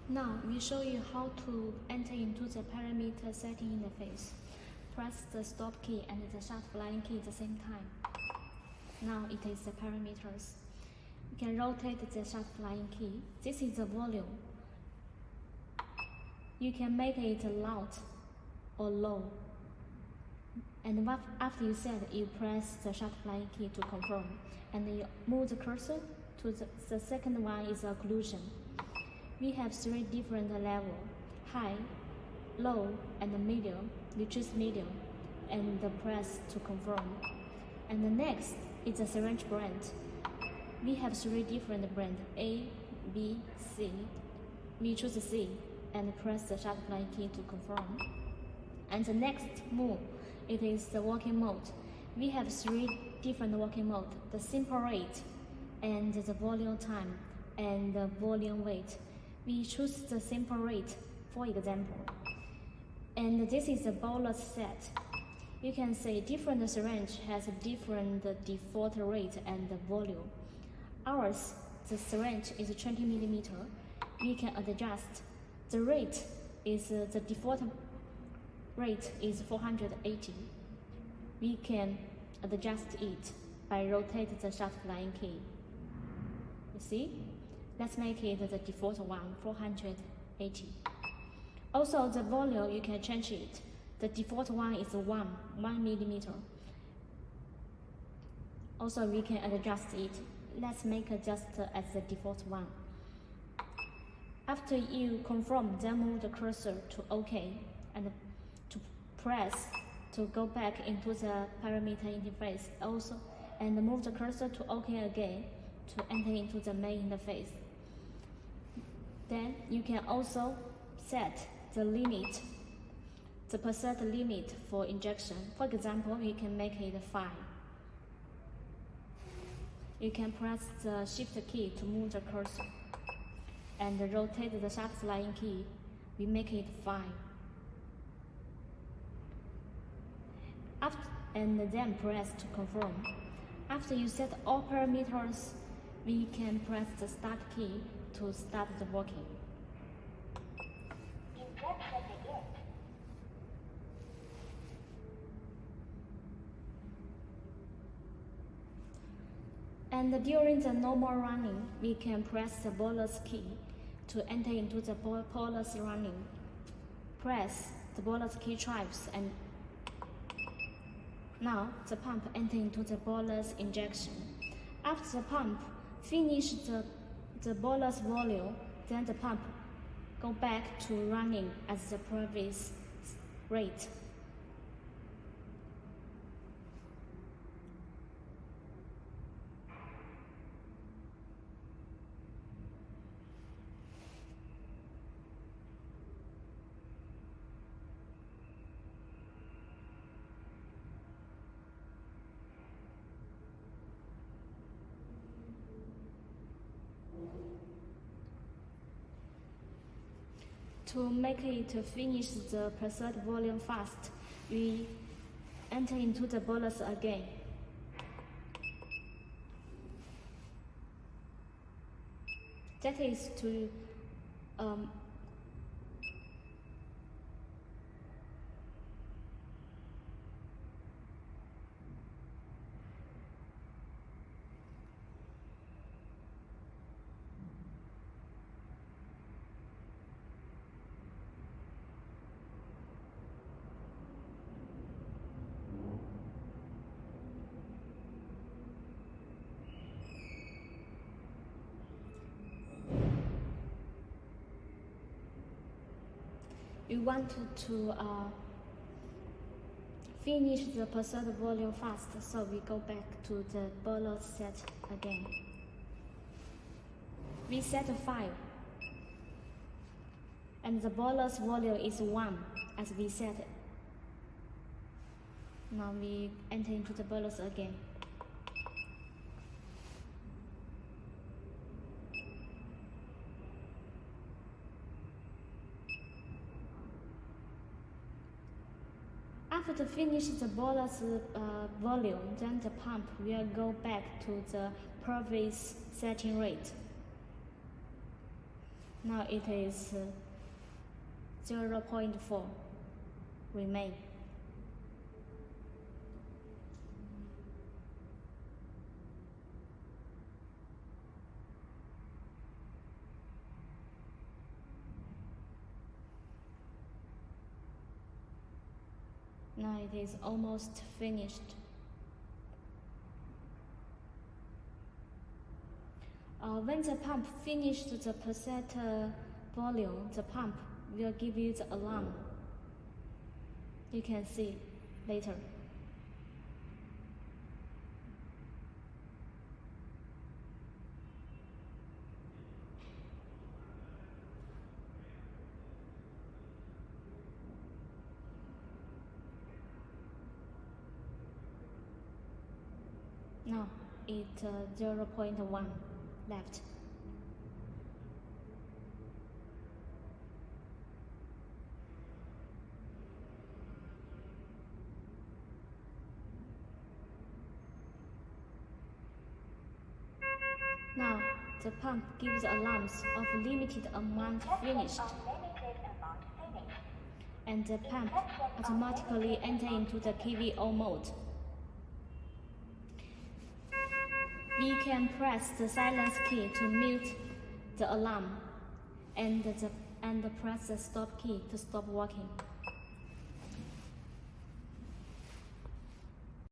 Now we show you how to enter into the parameter setting interface. Press the stop key and the shut flying key at the same time. Now it is the parameters. You can rotate the shut flying key. This is the volume. You can make it loud or low. And after you set, you press the shut flying key to confirm. And you move the cursor to the second one is occlusion. We have 3 different levels: high, low, and medium. You choose medium and press to confirm. And the next is the syringe brand. We have 3 different brands: A, B, C. We choose C and press the shut flying key to confirm. And the next move, it is the working mode. We have 3 different working modes: the simple rate, and the volume time, and the volume weight. We choose the simple rate, for example. And this is the bolus set. You can see different syringe has a different default rate and volume. Ours, the syringe is 20 millimeter. We can adjust. The rate is the default rate is 480. We can adjust it by rotate the shut flying key. You see? Let's make it the default one, 480. Also, the volume, you can change it. The default one is 1 millimeter. Also, we can adjust it. Let's make it just as the default one. After you confirm, then move the cursor to OK and to press to go back into the parameter interface also, and move the cursor to OK again to enter into the main interface. Then you can also set the limit, the percent limit for injection. For example, you can make it 5. You can press the shift key to move the cursor and rotate the shut flying key. We make it 5. And then press to confirm. After you set all parameters, we can press the start key to start the working. And during the normal running, we can press the bolus key to enter into the bolus running. Press the bolus key twice, and now the pump enter into the bolus injection. After the pump finish the bolus volume, then the pump go back to running at the previous rate. To make it finish the preset volume fast, we enter into the bolus again. That is to we want to finish the preset volume fast, so we go back to the bolus set again. We set 5, and the bolus volume is 1 as we set it. Now we enter into the bolus again. After finish the bolus volume, then the pump will go back to the previous setting rate. Now it is 0.4. Remain. Now it is almost finished. When the pump finishes the preset volume, the pump will give you the alarm. You can see later. Now it's 0.1 left. Now the pump gives alarms of limited amount finished, and the pump automatically enter into the KVO mode. We can press the silence key to mute the alarm and press the stop key to stop working.